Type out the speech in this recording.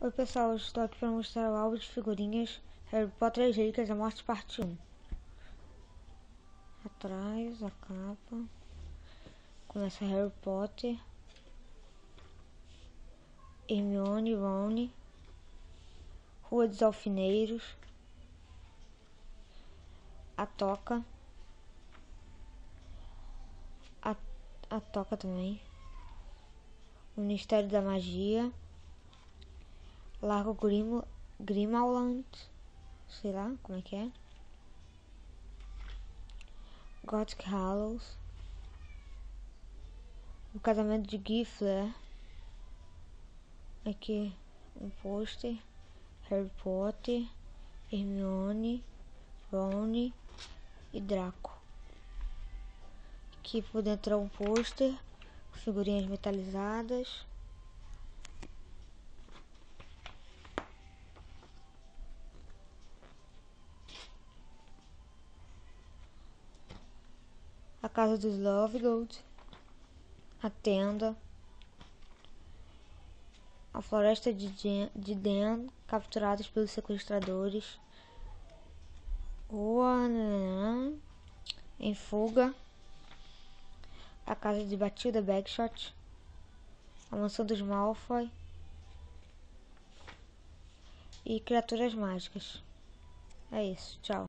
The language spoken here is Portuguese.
Oi pessoal, hoje estou aqui para mostrar o álbum de figurinhas Harry Potter e as Relíquias da Morte parte 1. Atrás, a capa. Começa Harry Potter, Hermione, Ron, Rua dos Alfineiros, a Toca, a Toca também, o Ministério da Magia, Largo Grimmauld, sei lá como é que é, Gothic Hallows, o casamento de Guy Fleur, aqui um pôster, Harry Potter, Hermione, Ron e Draco. Aqui por dentro é um pôster, figurinhas metalizadas. A casa dos Lovegood, a tenda, a floresta de Den, capturados pelos sequestradores, Rua em fuga, a casa de Bathilda Bagshot, a mansão dos Malfoy e criaturas mágicas. É isso, tchau.